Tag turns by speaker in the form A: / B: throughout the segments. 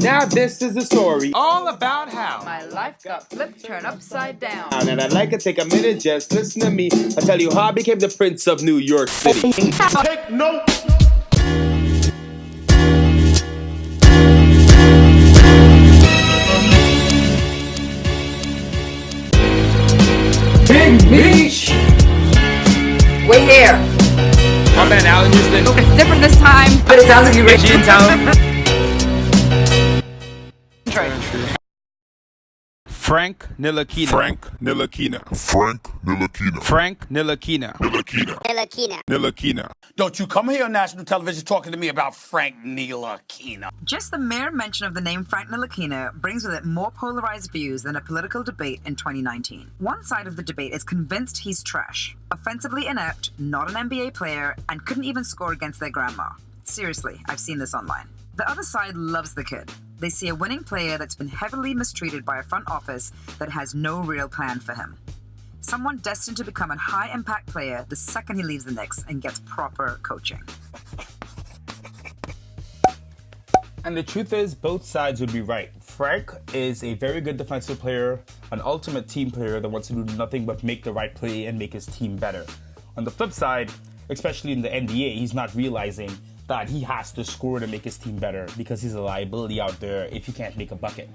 A: Now this is the story
B: all about how
C: my life got flipped, turned upside down.
A: and I'd like to take a minute, just listen to me. I'll tell you how I became the Prince of New York City.
D: Take note.
B: Big Beach.
C: Wait here.
B: My man Alan Houston.
C: It's different this time, but it sounds like you're
B: Reggie in town. Frank Ntilikina.
D: Frank Ntilikina. Frank Ntilikina.
B: Frank Ntilikina.
D: Ntilikina.
E: Don't you come here on national television talking to me about Frank Ntilikina.
F: Just the mere mention of the name Frank Ntilikina brings with it more polarized views than a political debate in 2019. One side of the debate is convinced he's trash, offensively inept, not an NBA player, and couldn't even score against their grandma. Seriously, I've seen this online. The other side loves the kid. They see a winning player that's been heavily mistreated by a front office that has no real plan for him. Someone destined to become a high-impact player the second he leaves the Knicks and gets proper coaching.
G: And the truth is, both sides would be right. Frank is a very good defensive player, an ultimate team player that wants to do nothing but make the right play and make his team better. On the flip side, especially in the NBA, he's not realizing that he has to score to make his team better because he's a liability out there if he can't make a bucket.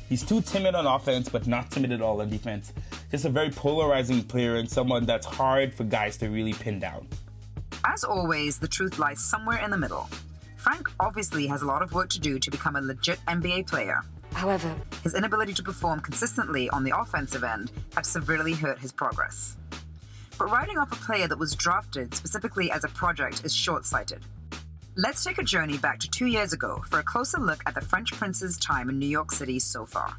G: He's too timid on offense, but not timid at all on defense. Just a very polarizing player and someone that's hard for guys to really pin down.
F: As always, the truth lies somewhere in the middle. Frank obviously has a lot of work to do to become a legit NBA player.
C: However,
F: His inability to perform consistently on the offensive end have severely hurt his progress. But writing off a player that was drafted specifically as a project is short-sighted. Let's take a journey back to 2 years ago for a closer look at the French Prince's time in New York City so far.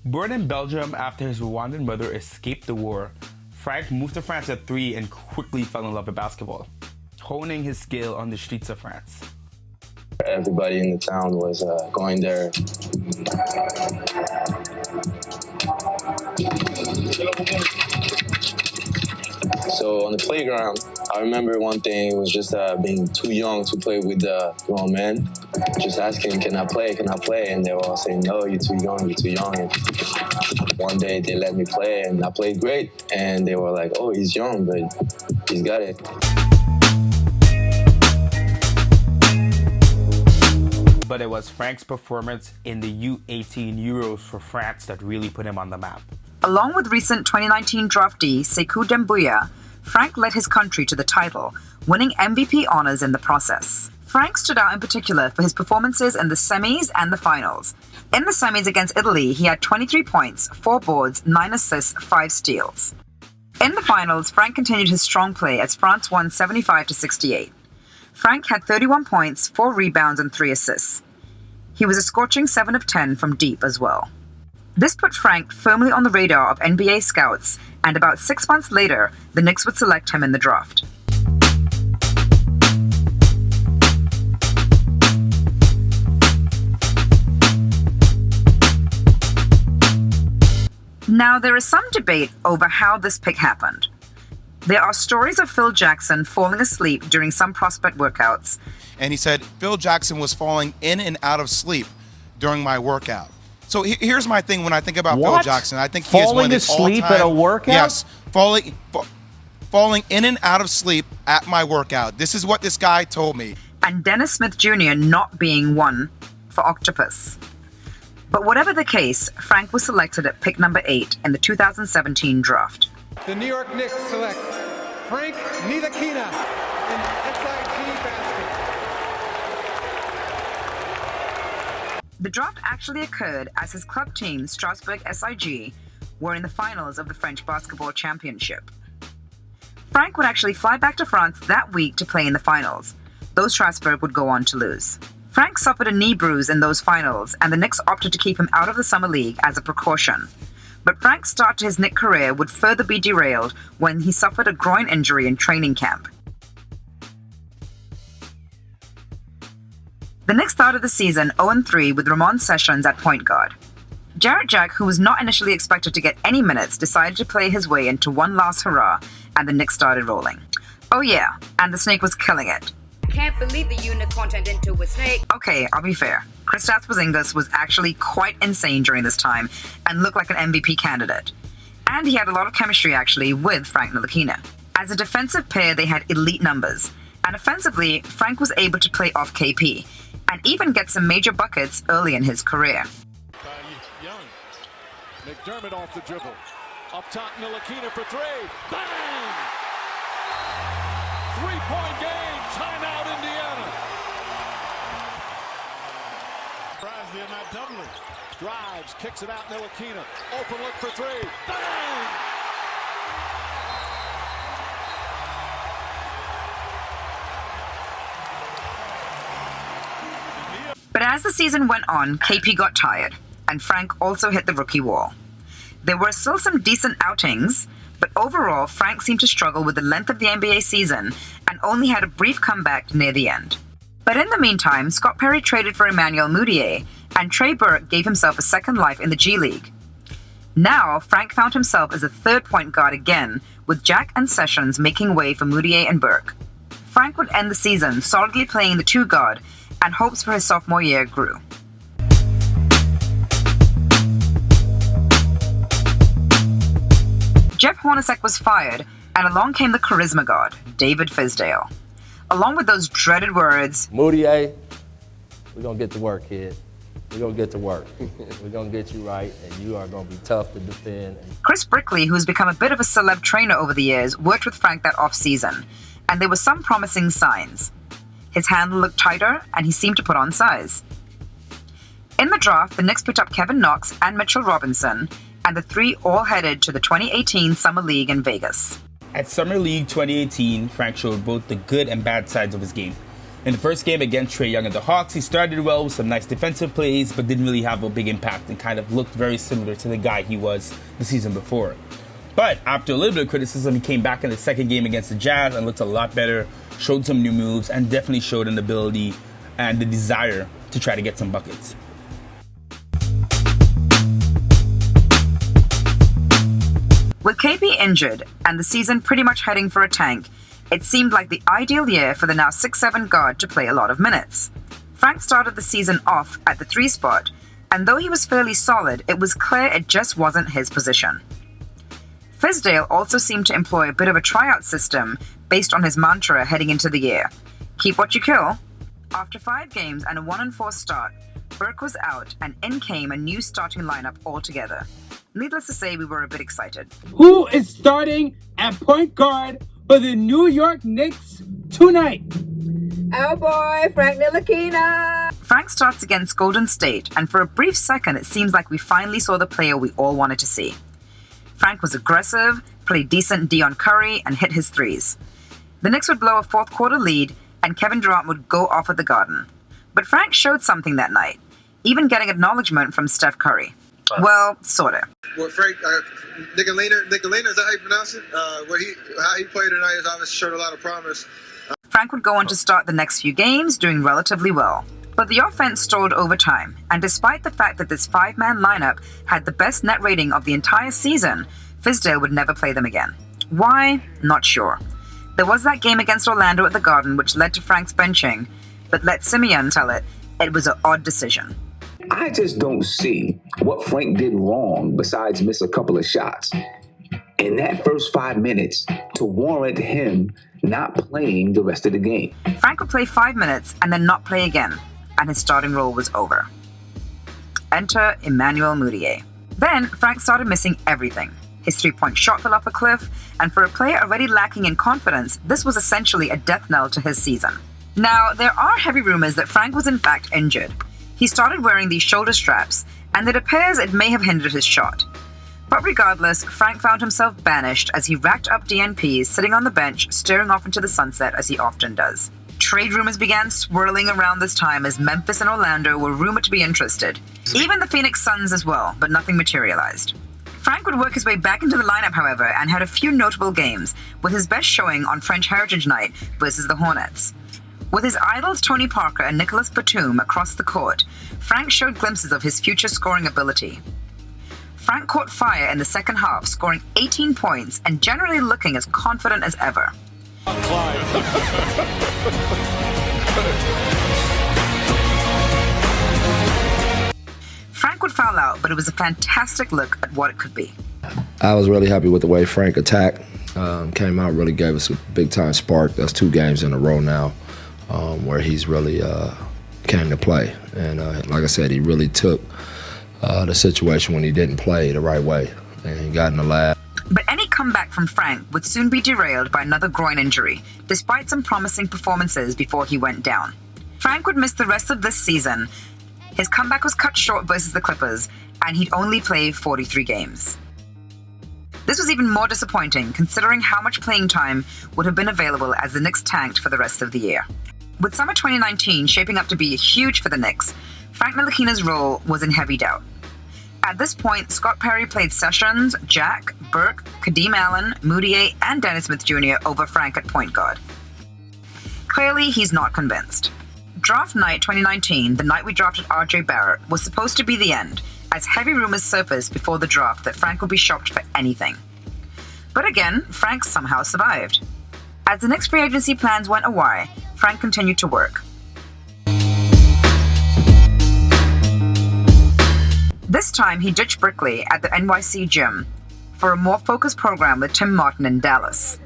G: Born in Belgium after his Rwandan mother escaped the war, Frank moved to France at 3 and quickly fell in love with basketball, honing his skill on the streets of France.
H: Everybody in the town was going there. So on the playground, I remember one thing was just being too young to play with the grown men. Just asking, can I play? And they were all saying, no, you're too young. And one day they let me play and I played great. And they were like, oh, he's young, but he's got it.
G: But it was Frank's performance in the U18 Euros for France that really put him on the map.
F: Along with recent 2019 draftee Sekou Doumbouya, Frank led his country to the title, winning MVP honors in the process. Frank stood out in particular for his performances in the semis and the finals. In the semis against Italy, he had 23 points, 4 boards, 9 assists, 5 steals. In the finals, Frank continued his strong play as France won 75-68. Frank had 31 points, 4 rebounds, and 3 assists. He was a scorching 7 of 10 from deep as well. This put Frank firmly on the radar of NBA scouts, and about 6 months later, the Knicks would select him in the draft. Now, there is some debate over how this pick happened. There are stories of Phil Jackson falling asleep during some prospect workouts.
I: And he said, Phil Jackson was falling in and out of sleep during my workout. So here's my thing when I think about Phil Jackson. I think he is one of the all-time...
B: Falling asleep at a workout?
I: Yes, falling in and out of sleep at my workout. This is what this guy told me.
F: And Dennis Smith Jr. not being one for Octopus. But whatever the case, Frank was selected at pick number 8 in the 2017 draft.
J: The New York Knicks select Frank Ntilikina in SIG basket.
F: The draft actually occurred as his club team, Strasbourg SIG, were in the finals of the French Basketball Championship. Frank would actually fly back to France that week to play in the finals, though Strasbourg would go on to lose. Frank suffered a knee bruise in those finals, and the Knicks opted to keep him out of the Summer League as a precaution. But Frank's start to his Knicks career would further be derailed when he suffered a groin injury in training camp. The Knicks started the season 0-3 with Ramon Sessions at point guard. Jarrett Jack, who was not initially expected to get any minutes, decided to play his way into one last hurrah, and the Knicks started rolling. Oh yeah, and the Snake was killing it.
C: can't believe the unicorn turned into a snake.
F: Okay, I'll be fair. Kristaps Porzingis was actually quite insane during this time and looked like an MVP candidate. And he had a lot of chemistry, actually, with Frank Ntilikina. As a defensive pair, they had elite numbers. And offensively, Frank was able to play off KP and even get some major buckets early in his career.
J: Young. McDermott off the dribble. Up top, Ntilikina for three. Bang! 3-point game. Timeout, Indiana. Surprised they're not doubling. Drives, kicks it out, Ntilikina. Open look for three. Bang!
F: But as the season went on, KP got tired, and Frank also hit the rookie wall. There were still some decent outings, but overall, Frank seemed to struggle with the length of the NBA season and only had a brief comeback near the end. But in the meantime, Scott Perry traded for Emmanuel Mudiay, and Trey Burke gave himself a second life in the G League. Now, Frank found himself as a third point guard again, with Jack and Sessions making way for Mudiay and Burke. Frank would end the season solidly playing the two guard, and hopes for his sophomore year grew. Jeff Hornacek was fired, and along came the charisma god, David Fizdale. Along with those dreaded words,
K: Mudiay, we're going to get to work, kid. We're going to get to work. We're going to get you right, and you are going to be tough to defend.
F: Chris Brickley, who's become a bit of a celeb trainer over the years, worked with Frank that off-season, and there were some promising signs. His handle looked tighter, and he seemed to put on size. In the draft, the Knicks picked up Kevin Knox and Mitchell Robinson, and the three all headed to the 2018 Summer League in Vegas.
G: At Summer League 2018, Frank showed both the good and bad sides of his game. In the first game against Trae Young and the Hawks, he started well with some nice defensive plays, but didn't really have a big impact and kind of looked very similar to the guy he was the season before. But after a little bit of criticism, he came back in the second game against the Jazz and looked a lot better, showed some new moves, and definitely showed an ability and the desire to try to get some buckets.
F: With KP injured and the season pretty much heading for a tank, it seemed like the ideal year for the now 6'7" guard to play a lot of minutes. Frank started the season off at the 3 spot, and though he was fairly solid, it was clear it just wasn't his position. Fizdale also seemed to employ a bit of a tryout system based on his mantra heading into the year. Keep what you kill. After 5 games and a 1-4 start, Burke was out and in came a new starting lineup altogether. Needless to say, we were a bit excited.
B: Who is starting at point guard for the New York Knicks tonight?
C: Oh boy, Frank Ntilikina!
F: Frank starts against Golden State, and for a brief second it seems like we finally saw the player we all wanted to see. Frank was aggressive, played decent D on Curry, and hit his threes. The Knicks would blow a fourth quarter lead, and Kevin Durant would go off at the Garden. But Frank showed something that night, even getting acknowledgement from Steph Curry. Well, sorta.
L: Well, Frank, Ntilikina, is that how you pronounce it? How he played tonight has obviously showed a lot of promise.
F: Frank would go on to start the next few games, doing relatively well. But the offense stalled over time, and despite the fact that this 5-man lineup had the best net rating of the entire season, Fizdale would never play them again. Why? Not sure. There was that game against Orlando at the Garden which led to Frank's benching, but let Simeon tell it, it was an odd decision.
M: I just don't see what Frank did wrong besides miss a couple of shots in that first 5 minutes to warrant him not playing the rest of the game.
F: Frank would play 5 minutes and then not play again, and his starting role was over. Enter Emmanuel Mudiay. Then Frank started missing everything. His 3-point shot fell off a cliff, and for a player already lacking in confidence, this was essentially a death knell to his season. Now, there are heavy rumors that Frank was in fact injured. He started wearing these shoulder straps, and it appears it may have hindered his shot. But regardless, Frank found himself banished as he racked up DNPs, sitting on the bench, staring off into the sunset as he often does. Trade rumors began swirling around this time as Memphis and Orlando were rumored to be interested. Even the Phoenix Suns as well, but nothing materialized. Frank would work his way back into the lineup, however, and had a few notable games, with his best showing on French Heritage Night versus the Hornets. With his idols Tony Parker and Nicholas Batum across the court, Frank showed glimpses of his future scoring ability. Frank caught fire in the second half, scoring 18 points and generally looking as confident as ever. Frank would foul out, but it was a fantastic look at what it could be.
K: I was really happy with the way Frank attacked. Came out, really gave us a big-time spark. That's 2 games in a row now where he's really came to play. And like I said, he really took the situation when he didn't play the right way, and he got in the lab.
F: But any comeback from Frank would soon be derailed by another groin injury, despite some promising performances before he went down. Frank would miss the rest of this season. His comeback was cut short versus the Clippers, and he'd only play 43 games. This was even more disappointing, considering how much playing time would have been available as the Knicks tanked for the rest of the year. With summer 2019 shaping up to be huge for the Knicks, Frank Ntilikina's role was in heavy doubt. At this point, Scott Perry played Sessions, Jack, Burke, Kadeem Allen, Moutier, and Dennis Smith Jr. over Frank at point guard. Clearly, he's not convinced. Draft night 2019, the night we drafted RJ Barrett, was supposed to be the end, as heavy rumors surfaced before the draft that Frank would be shopped for anything. But again, Frank somehow survived. As the Knicks free agency plans went awry, Frank continued to work. This time, he ditched Brickley at the NYC gym for a more focused program with Tim Martin in Dallas.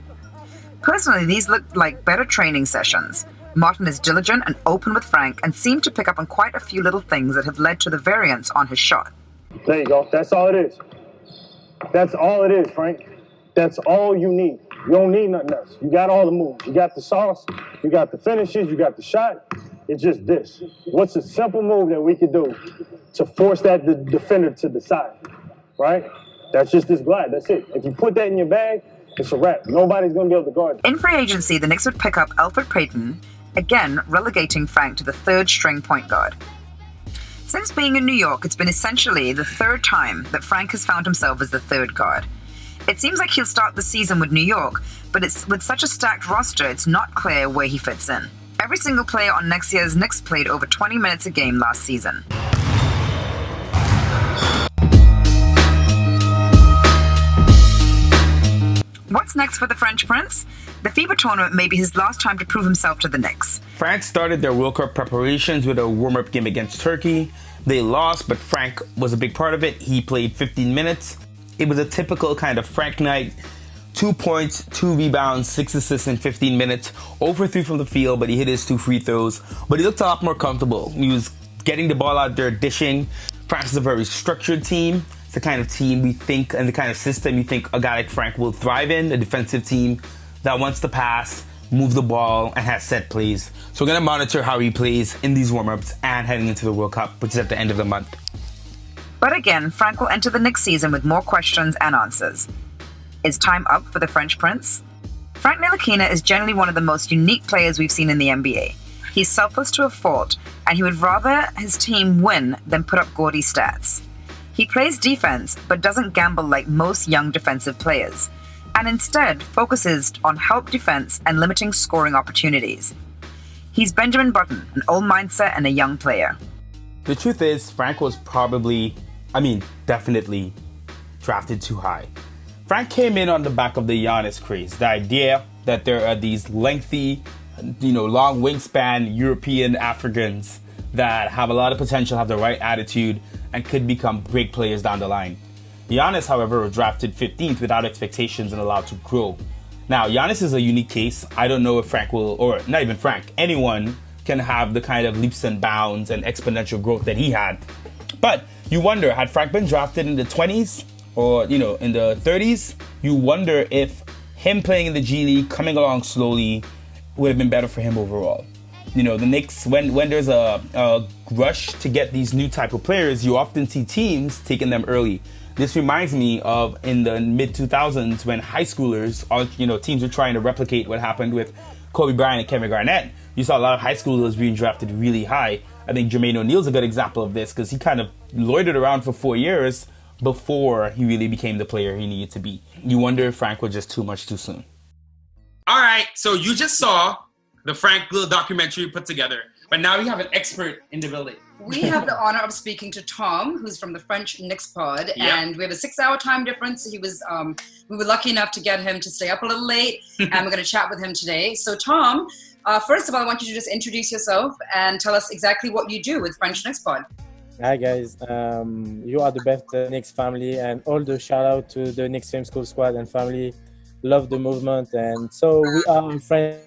F: Personally, these looked like better training sessions. Martin is diligent and open with Frank and seemed to pick up on quite a few little things that have led to the variance on his shot.
N: There you go. That's all it is. That's all it is, Frank. That's all you need. You don't need nothing else. You got all the moves. You got the sauce. You got the finishes. You got the shot. It's just this. What's a simple move that we could do to force that defender to the side, right? That's just this glide. That's it. If you put that in your bag, it's a wrap. Nobody's going to be able to guard it.
F: In free agency, the Knicks would pick up Elfrid Payton, again relegating Frank to the third-string point guard. Since being in New York, it's been essentially the third time that Frank has found himself as the third guard. It seems like he'll start the season with New York, but it's with such a stacked roster, it's not clear where he fits in. Every single player on next year's Knicks played over 20 minutes a game last season. What's next for the French Prince? The FIBA Tournament may be his last time to prove himself to the Knicks.
G: France started their World Cup preparations with a warm-up game against Turkey. They lost, but Frank was a big part of it. He played 15 minutes. It was a typical kind of Frank night. 2 points, 2 rebounds, 6 assists in 15 minutes. 0 for 3 from the field, but he hit his 2 free throws. But he looked a lot more comfortable. He was getting the ball out there, dishing. France is a very structured team. It's the kind of team we think, and the kind of system you think a guy like Frank will thrive in. A defensive team that wants to pass, move the ball, and has set plays. So we're going to monitor how he plays in these warm-ups and heading into the World Cup, which is at the end of the month.
F: But again, Frank will enter the Knicks season with more questions and answers. Is time up for the French Prince? Frank Ntilikina is generally one of the most unique players we've seen in the NBA. He's selfless to a fault, and he would rather his team win than put up gaudy stats. He plays defense, but doesn't gamble like most young defensive players, and instead focuses on help defense and limiting scoring opportunities. He's Benjamin Button, an old mindset and a young player.
G: The truth is, Frank was definitely drafted too high. Frank came in on the back of the Giannis craze. The idea that there are these lengthy, long wingspan European Africans that have a lot of potential, have the right attitude, and could become great players down the line. Giannis, however, was drafted 15th without expectations and allowed to grow. Now, Giannis is a unique case. I don't know if Frank will, or not even Frank, anyone can have the kind of leaps and bounds and exponential growth that he had. But you wonder, had Frank been drafted in the 20s or, in the 30s, you wonder if him playing in the G League, coming along slowly, would have been better for him overall. The Knicks, when there's a rush to get these new type of players, you often see teams taking them early. This reminds me of in the mid-2000s when high schoolers, teams were trying to replicate what happened with Kobe Bryant and Kevin Garnett. You saw a lot of high schoolers being drafted really high. I think Jermaine O'Neal's a good example of this because he kind of loitered around for 4 years before he really became the player he needed to be. You wonder if Frank was just too much too soon.
B: All right, so you just saw the Frank little documentary put together, but now we have an expert in the building.
C: We have the honor of speaking to Tom, who's from the French Knicks Pod, and we have a 6-hour time difference. He was, we were lucky enough to get him to stay up a little late, and we're going to chat with him today. So Tom, First of all, I want you to just introduce yourself and tell us exactly what you do with French Knicks Pod.
O: Hi guys, you are the best Knicks family, and all the shout out to the Knicks Film School squad and family. Love the movement, and so we are a French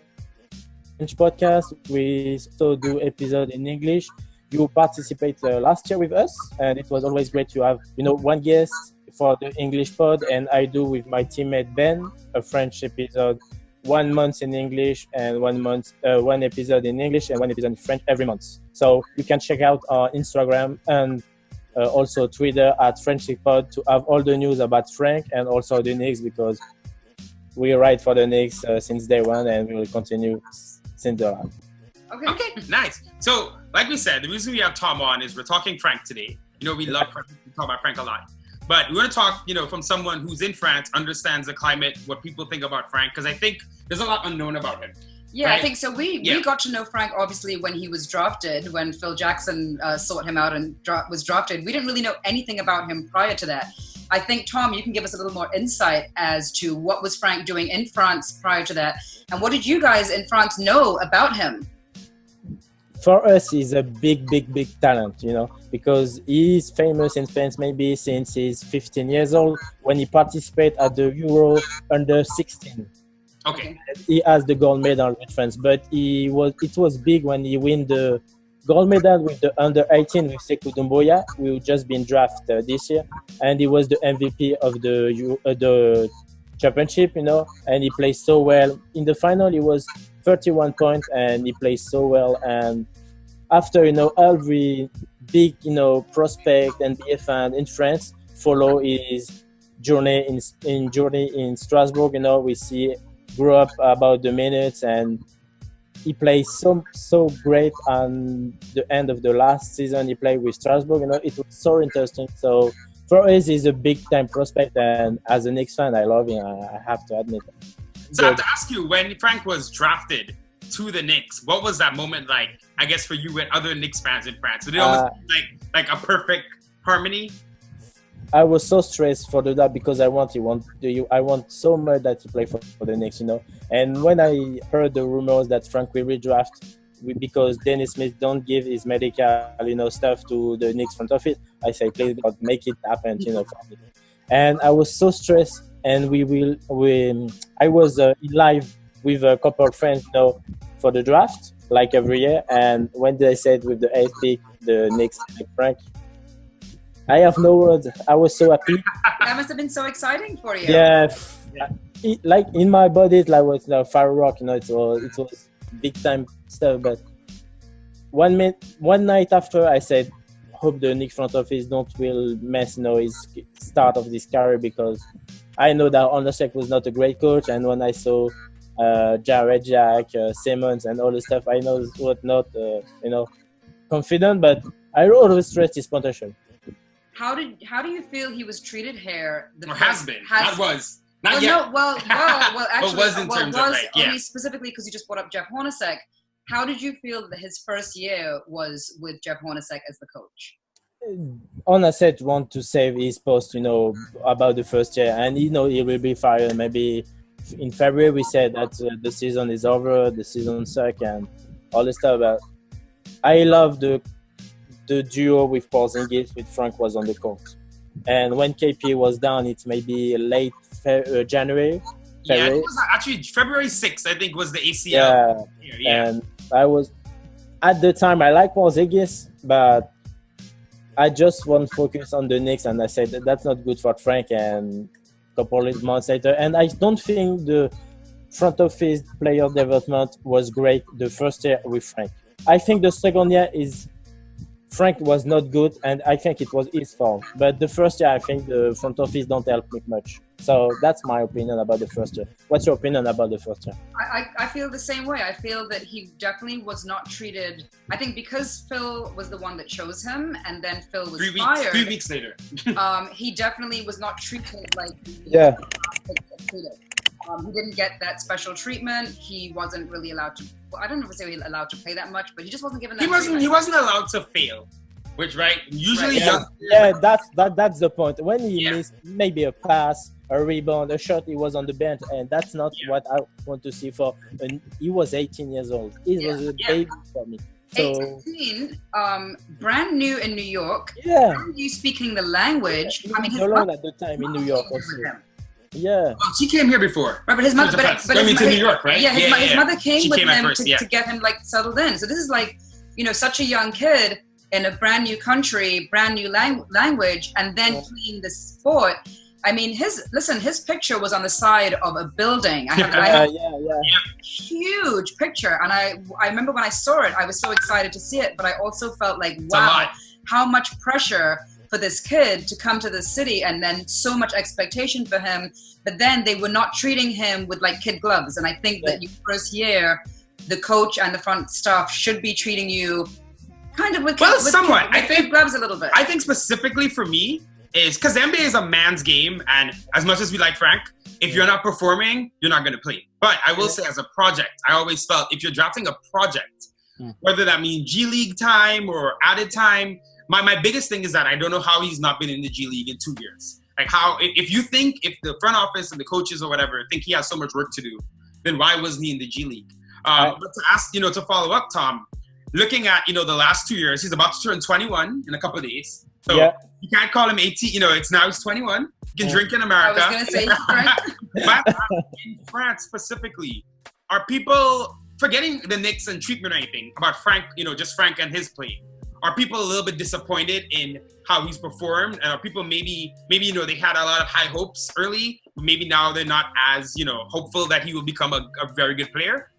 O: podcast. We still do episode in English. You participated last year with us, and it was always great to have one guest for the English pod, and I do with my teammate Ben a French episode 1 month in English and 1 month one episode in English and one episode in French every month. So you can check out our Instagram and also Twitter at French Knicks Pod to have all the news about Frank and also the Knicks, because we write for the Knicks since day one, and we will continue since the last.
B: Okay, nice. So, like we said, the reason we have Tom on is we're talking Frank today. We love Frank. We talk about Frank a lot. But we want to talk, from someone who's in France, understands the climate, what people think about Frank, because I think there's a lot unknown about him.
C: Yeah,
B: right?
C: I think so. We got to know Frank, obviously, when he was drafted, when Phil Jackson sought him out and was drafted. We didn't really know anything about him prior to that. I think, Tom, you can give us a little more insight as to what was Frank doing in France prior to that, and what did you guys in France know about him?
O: For us, he's a big talent, because he's famous in France maybe since he's 15 years old, when he participated at the Euro under 16.
B: Okay.
O: He has the gold medal with France, but it was big when he win the gold medal with the under 18 with Sekou Doumbouya, who just been drafted this year, and he was the MVP of the championship, and he played so well. In the final, he was 31 points, and he played so well. And after, every big, prospect and NBA fan in France follow his journey in Strasbourg. We see grew up about the minutes, and he plays so great. On the end of the last season, he played with Strasbourg. It was so interesting. So for us, he's a big time prospect, and as a Knicks fan, I love him. I have to admit it.
B: So I have to ask you, when Frank was drafted to the Knicks, what was that moment like, I guess, for you and other Knicks fans in France? Did it almost like a perfect harmony?
O: I was so stressed for that because I want so much that he play for the Knicks, And when I heard the rumors that Frank will redraft because Dennis Smith don't give his medical, stuff to the Knicks front office, I say, please God, make it happen, for me. And I was so stressed, and I was live with a couple of friends, for the draft, like every year. And when they said with the 8th pick, the Knicks pick Frank, I have no words. I was so happy.
C: That must have been so exciting for you.
O: Yeah. Like in my body, it was firework. It was big time stuff. But one night after, I said, hope the Knicks front office will mess, his start of this career, because I know that Ondersek was not a great coach, and when I saw Jarrett Jack, Simmons, and all the stuff, I know it was not, confident, but I always stressed his potential.
C: How do you feel he was treated here?
B: Not
C: well,
B: yet.
C: No, well, actually,
B: was in terms of
C: only specifically because you just brought up Jeff Hornacek. How did you feel that his first year was with Jeff Hornacek as the coach?
O: Hornacek want to save his post, about the first year, and he will be fired. Maybe in February we said that the season is over, the season suck, and all this stuff. But I love the duo with Porzingis, with Frank was on the court. And when KP was down, it's maybe late January.
B: Yeah, it was actually February 6th, I think, was the ACL.
O: Yeah. And I was, at the time, I like Porzingis, but I just want to focus on the Knicks, and I said that's not good for Frank. And a couple of months later, and I don't think the front office player development was great the first year with Frank. I think the second year Frank was not good, and I think it was his fault. But the first year, I think the front office don't help me much. So that's my opinion about the first year. What's your opinion about the first year?
C: I feel the same way. I feel that he definitely was not treated. I think because Phil was the one that chose him, and then Phil was fired.
B: 3 weeks later.
C: He definitely was not treated like
O: he
C: didn't get that special treatment. He wasn't really allowed to. Well, I don't know if he was allowed to play that much, but he just wasn't given that.
B: He wasn't allowed to fail. which right usually
O: that's the point. When he missed maybe a pass, a rebound, a shot, he was on the bench, and that's not what I want to see for. And he was 18 years old. He was a baby for me. So,
C: 18, brand new in New York.
O: Yeah.
C: Brand new speaking the language.
O: He
C: I mean,
O: was
C: his
O: alone
C: mother
O: at the time in New York also. Yeah.
B: Oh, she came here before.
C: Right, but his mother,
B: to New York, right?
C: Yeah, his mother came
B: She
C: with
B: came at
C: him
B: first,
C: to get him like settled in. So this is like, such a young kid in a brand new country, brand new language, and then playing the sport. I mean, his picture was on the side of a building. I have huge picture, and I remember when I saw it, I was so excited to see it, but I also felt like, wow, how much pressure for this kid to come to the city, and then so much expectation for him, but then they were not treating him with like kid gloves. And I think that your first year, the coach and the front staff should be treating you kind of with kid gloves a little bit.
B: I think specifically for me is because the NBA is a man's game, and as much as we like Frank, if you're not performing, you're not going to play. But I will say, as a project, I always felt if you're drafting a project, whether that means G League time or added time, my biggest thing is that I don't know how he's not been in the G League in 2 years. Like if the front office and the coaches or whatever think he has so much work to do, then why wasn't he in the G League? But to ask, to follow up, Tom, looking at, the last 2 years, he's about to turn 21 in a couple of days. So you can't call him 18, it's now he's 21. He can drink in America.
C: I was going to say,
B: but in France specifically, are people forgetting the Knicks and treatment or anything about Frank, just Frank and his play? Are people a little bit disappointed in how he's performed? And are people maybe they had a lot of high hopes early, but maybe now they're not as, hopeful that he will become a very good player?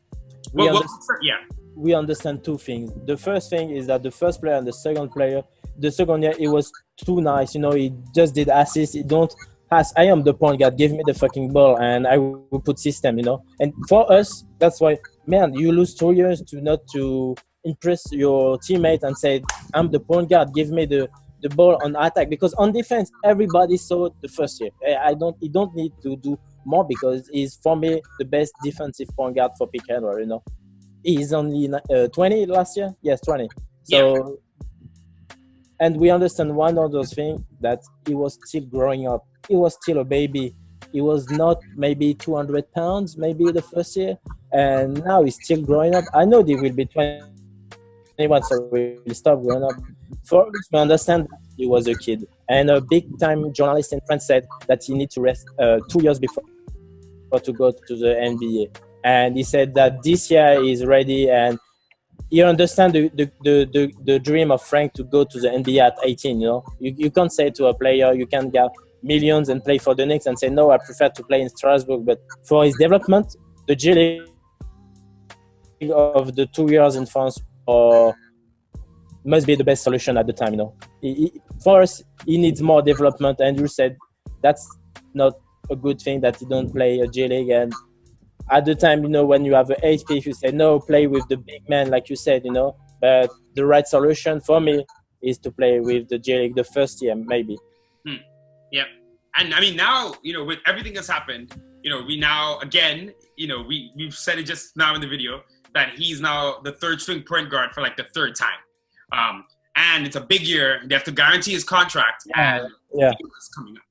O: We understand two things. The first thing is that the first player and the second year, it was too nice. He just did assists. He don't ask, I am the point guard, give me the fucking ball, and I will put system, And for us, that's why, man, you lose 2 years to impress your teammate and say, I'm the point guard, give me the ball on attack. Because on defense, everybody saw it the first year. He don't need to do more because he's, for me, the best defensive point guard for pick and roll, He's only 20 last year? Yes, 20. So, and we understand one of those things, that he was still growing up. He was still a baby. He was not maybe 200 pounds, maybe the first year. And now he's still growing up. I know they will be 21, so he will stop growing up. For us, we understand that he was a kid. And a big-time journalist in France said that he needs to rest 2 years before to go to the NBA. And he said that this year he's ready, and you understand the dream of Frank to go to the NBA at 18. You can't say to a player you can get millions and play for the Knicks and say no, I prefer to play in Strasbourg. But for his development, the G League of the 2 years in France must be the best solution at the time. For us, he needs more development, and you said that's not a good thing that he don't play a G League. And at the time, when you have an HP, you say, no, play with the big man, like you said, But the right solution for me is to play with the G League the first year, maybe.
B: Yeah. And I mean, now, with everything that's happened, we now, again, we've said it just now in the video, that he's now the third string point guard for like the third time. And it's a big year. They have to guarantee his contract. And it's coming up.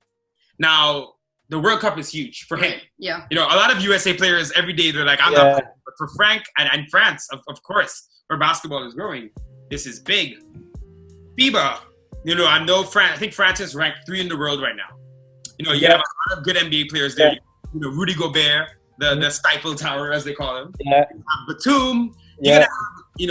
B: Now, the World Cup is huge for him.
C: Yeah.
B: A lot of USA players every day, they're like, I'm not playing. But for Frank and France, of course, where basketball is growing, this is big. FIBA, I know I think France is ranked 3 in the world right now. You have a lot of good NBA players there. Rudy Gobert, the Stifle Tower, as they call him.
O: Yeah.
B: Batum. You're gonna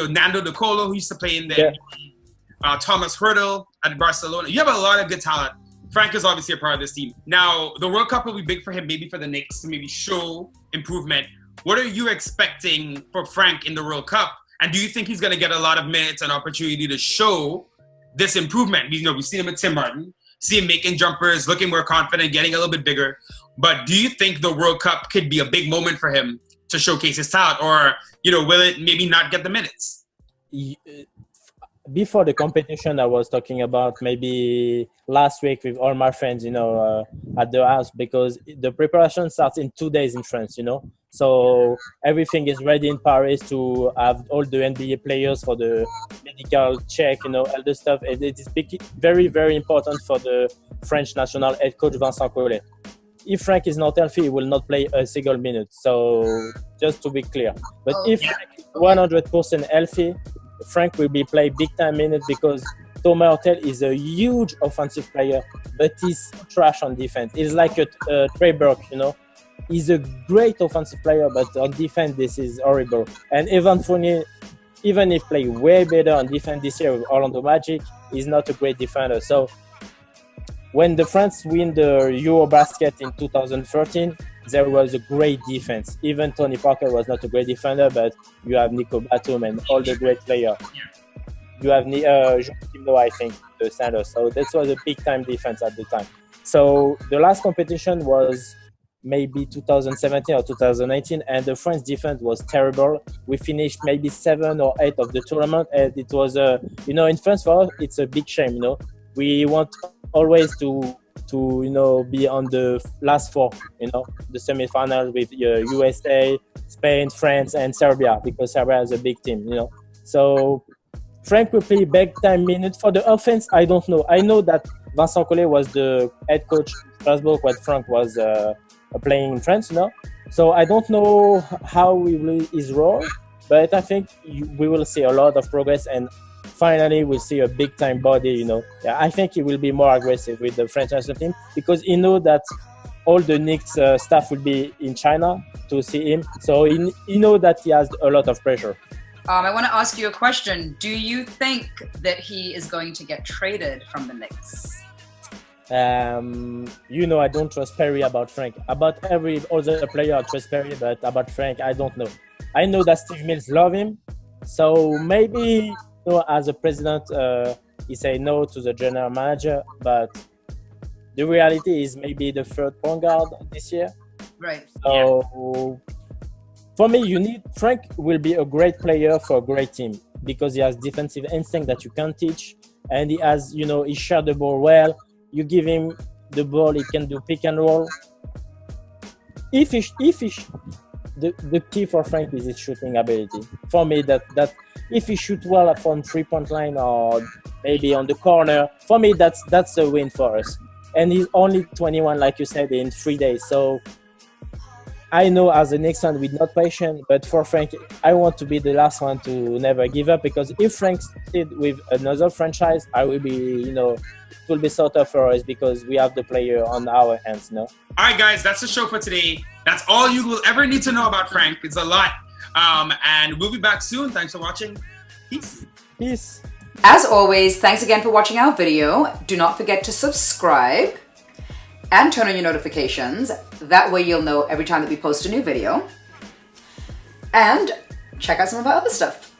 B: have, Nando De Colo, who used to play in the NBA. Thomas Hurdle at Barcelona. You have a lot of good talent. Frank is obviously a part of this team. Now, the World Cup will be big for him, maybe for the Knicks, to maybe show improvement. What are you expecting for Frank in the World Cup? And do you think he's going to get a lot of minutes and opportunity to show this improvement? We've seen him at Tim Martin, see him making jumpers, looking more confident, getting a little bit bigger. But do you think the World Cup could be a big moment for him to showcase his talent? Or, will it maybe not get the minutes?
O: Before the competition, I was talking about maybe last week with all my friends, at the house, because the preparation starts in 2 days in France, So everything is ready in Paris to have all the NBA players for the big medical check, all the stuff. And it is very, very important for the French national head coach Vincent Collet. If Frank is not healthy, he will not play a single minute. So just to be clear. But if Frank is 100% healthy, Frank will be playing big time minutes because Thomas Hurtel is a huge offensive player, but he's trash on defense. He's like a Trey Burke, He's a great offensive player, but on defense, this is horrible. And Evan Fournier, even if play way better on defense this year with Orlando Magic, he's not a great defender. So when the France win the Eurobasket in 2013, there was a great defense. Even Tony Parker was not a great defender, but you have Nico Batum and all the great players. You have Joachim Noah, I think, the center. So that was a big-time defense at the time. So the last competition was maybe 2017 or 2019, and the French defense was terrible. We finished maybe 7 or 8 of the tournament, and it was in France for us, it's a big shame. We want always to be on the last 4, the semifinals with USA, Spain, France, and Serbia, because Serbia is a big team, So Frank will play big time minutes. For the offense, I don't know. I know that Vincent Collet was the head coach in Strasbourg when Frank was playing in France, So I don't know how his role, but I think we will see a lot of progress, and finally we'll see a big time body, I think he will be more aggressive with the French national team because he knows that all the Knicks staff will be in China to see him. So he knows that he has a lot of pressure.
C: I want to ask you a question. Do you think that he is going to get traded from the Knicks?
O: I don't trust Perry about Frank. About every other player, I trust Perry, but about Frank, I don't know. I know that Steve Mills love him, so maybe as a president, he say no to the general manager, but the reality is maybe the third point guard this year.
C: Right.
O: So for me, Frank will be a great player for a great team because he has defensive instinct that you can't teach, and he has, he shares the ball well. You give him the ball, he can do pick and roll. The key for Frank is his shooting ability. For me, that if he shoots well from 3-point line or maybe on the corner, for me that's a win for us. And he's only 21, like you said, in 3 days. So I know as a Knicks fan, we're not patient, but for Frank, I want to be the last one to never give up, because if Frank stayed with another franchise, I will be, it will be so tough for us because we have the player on our hands, All
B: right, guys, that's the show for today. That's all you will ever need to know about Frank. It's a lot. And we'll be back soon. Thanks for watching. Peace.
O: Peace.
F: As always, thanks again for watching our video. Do not forget to subscribe and turn on your notifications. That way you'll know every time that we post a new video. And check out some of our other stuff.